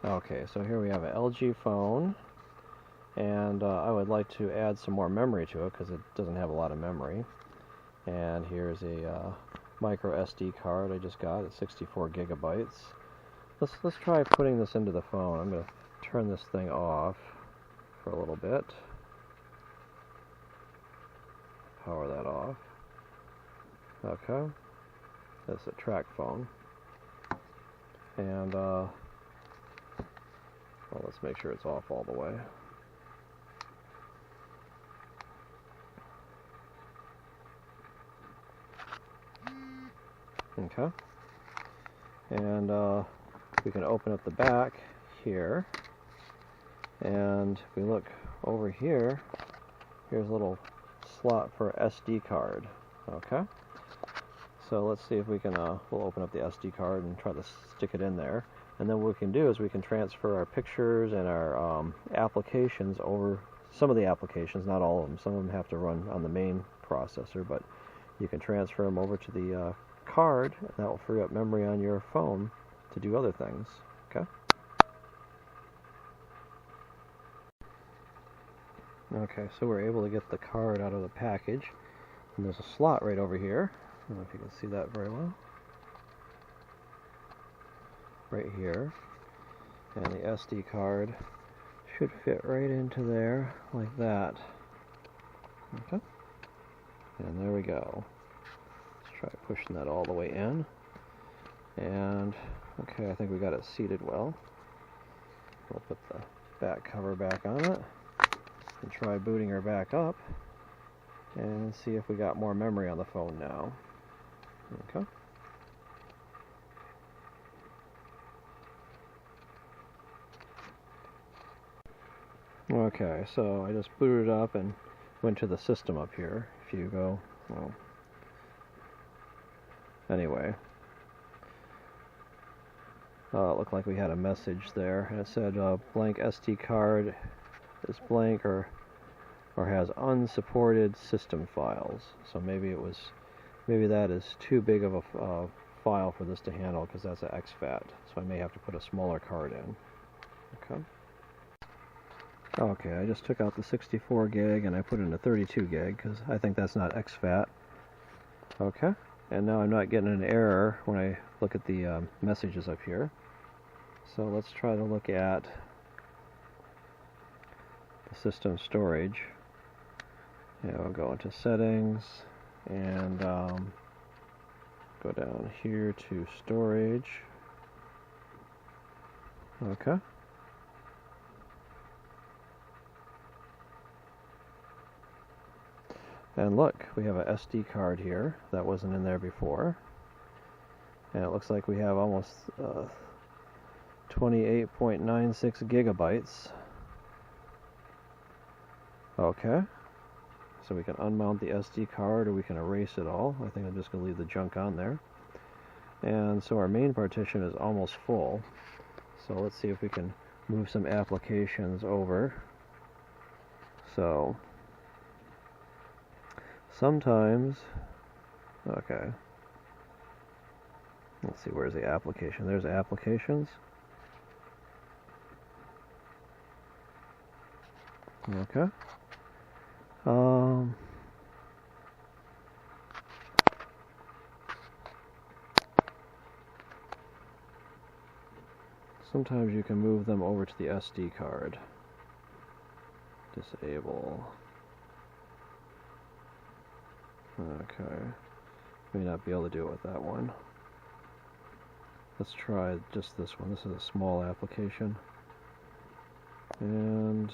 Okay, so here we have an LG phone, and I would like to add some more memory to it because it doesn't have a lot of memory. And here's a micro SD card I just got at 64 gigabytes. Let's try putting this into the phone. I'm going to turn this thing off for a little bit. Power that off. Okay. That's a trac phone. And well, let's make sure it's off all the way. Okay. And we can open up the back here. And if we look over here, here's a little slot for SD card. Okay. So let's see if we can, we'll open up the SD card and try to stick it in there. And then what we can do is we can transfer our pictures and our applications over, some of the applications, not all of them. Some of them have to run on the main processor, but you can transfer them over to the card, and that will free up memory on your phone to do other things. Okay? Okay, so we're able to get the card out of the package. And there's a slot right over here. I don't know if you can see that very well. Right here. And the SD card should fit right into there like that. Okay. And there we go. Let's try pushing that all the way in. And okay, I think we got it seated well. We'll put the back cover back on it and try booting her back up and see if we got more memory on the phone now. Okay. Okay, so I just booted up and went to the system up here. If you go, well, anyway, it looked like we had a message there, and it said blank SD card is blank or has unsupported system files. So maybe that is too big of a file for this to handle because that's an exFAT. So I may have to put a smaller card in. Okay. Okay, I just took out the 64 gig and I put in a 32 gig because I think that's not exFAT. Okay, and now I'm not getting an error when I look at the messages up here. So let's try to look at the system storage. Yeah, we'll go into settings and go down here to storage. Okay. And look, we have a SD card here that wasn't in there before. And it looks like we have almost 28.96 gigabytes. Okay. So we can unmount the SD card or we can erase it all. I think I'm just going to leave the junk on there. And so our main partition is almost full. So let's see if we can move some applications over. So sometimes, okay, let's see, where's the application? There's applications. Okay. Sometimes you can move them over to the SD card. Disable. Okay. May not be able to do it with that one. Let's try just this one. This is a small application. And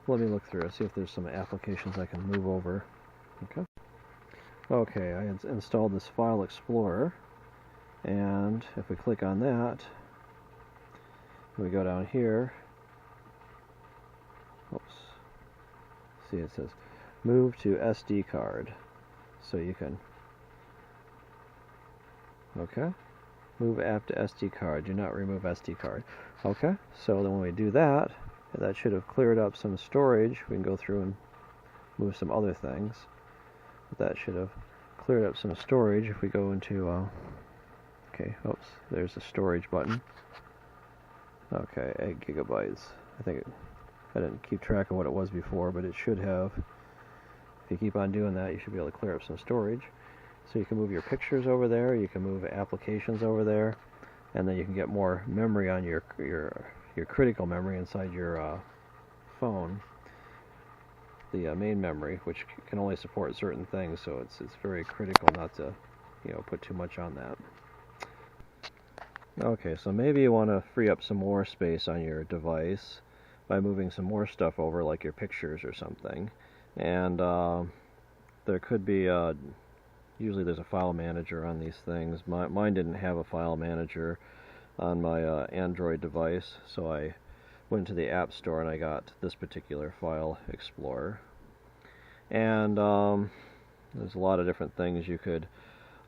let me look through it, see if there's some applications I can move over. Okay. Okay, I installed this File Explorer, and if we click on that, we go down here. Oops. See, it says move to SD card. So you can, okay, move app to SD card. Do not remove SD card. Okay, so then when we do that, that should have cleared up some storage. We can go through and move some other things. But that should have cleared up some storage if we go into, Okay, oops, there's the storage button. Okay, 8 gigabytes. I didn't keep track of what it was before, but it should have. If you keep on doing that, you should be able to clear up some storage. So you can move your pictures over there, you can move applications over there, and then you can get more memory on your critical memory inside your phone. The main memory, which can only support certain things, so it's very critical not to, put too much on that. Okay, so maybe you want to free up some more space on your device by moving some more stuff over, like your pictures or something. And there could be, usually there's a file manager on these things. Mine didn't have a file manager on my Android device, so I went to the App Store and I got this particular file explorer. And there's a lot of different things you could.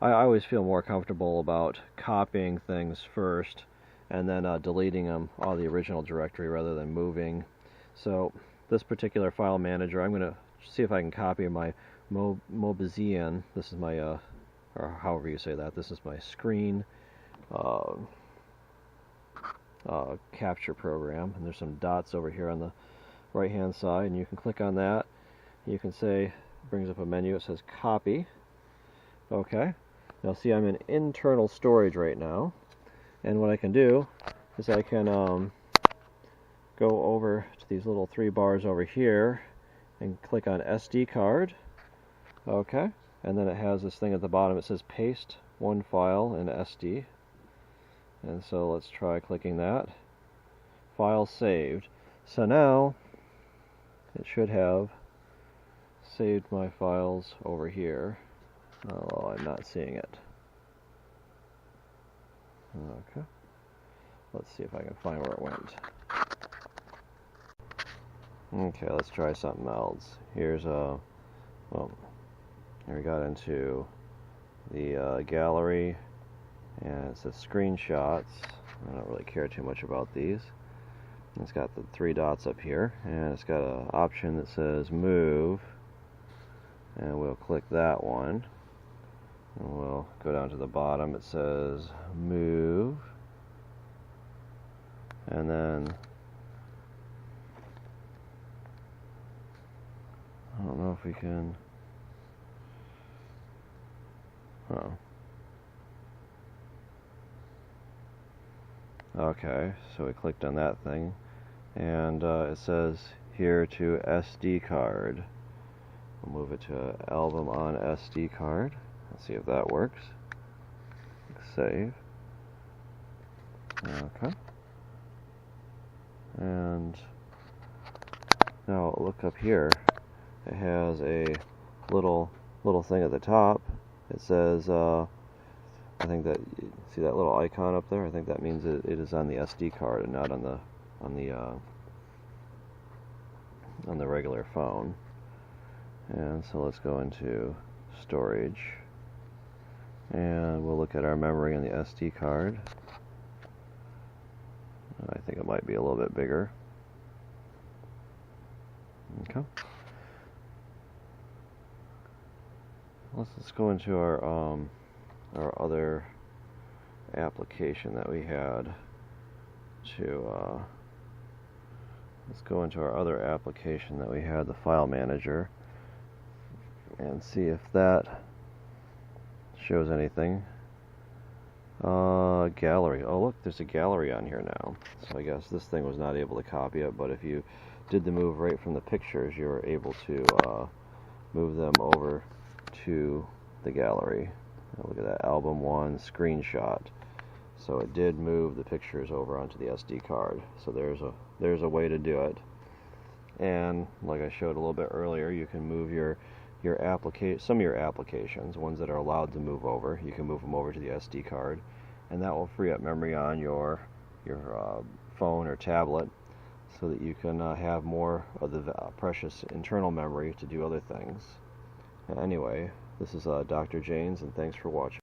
I always feel more comfortable about copying things first and then deleting them, all the original directory, rather than moving. So this particular file manager, I'm going to see if I can copy my Mobizian. This is my, or however you say that, this is my screen capture program, and there's some dots over here on the right hand side, and you can click on that. You can say, it brings up a menu, it says copy. Okay, now see, I'm in internal storage right now, and what I can do is I can go over to these little 3 bars over here and click on SD card. Okay, and then it has this thing at the bottom, it says paste one file in SD. And so let's try clicking that. File saved. So now it should have saved my files over here. Oh, I'm not seeing it. Okay. Let's see if I can find where it went. Okay, let's try something else. Here's a, well, here we got into the gallery. And it says screenshots. I don't really care too much about these. It's got the 3 dots up here, and it's got an option that says move, and we'll click that one, and we'll go down to the bottom. It says move, and then I don't know if we can. Oh. Okay, so we clicked on that thing, and it says here to SD card. We'll move it to album on SD card. Let's see if that works. Save. Okay. And now look up here. It has a little thing at the top. It says I think that, see that little icon up there? I think that means it is on the SD card and not on the regular phone. And so let's go into storage, and we'll look at our memory on the SD card. I think it might be a little bit bigger. Okay. Let's go into our other application that we had to let's go into our other application that we had, the file manager, and see if that shows anything. Gallery. Oh look, there's a gallery on here now. So I guess this thing was not able to copy it, but if you did the move right from the pictures, you were able to move them over to the gallery. Look at that, album 1 screenshot. So it did move the pictures over onto the SD card. So there's a way to do it. And like I showed a little bit earlier, you can move some of your applications, ones that are allowed to move over. You can move them over to the SD card, and that will free up memory on your phone or tablet, so that you can have more of the precious internal memory to do other things. Anyway, this is Dr. Janes, and thanks for watching.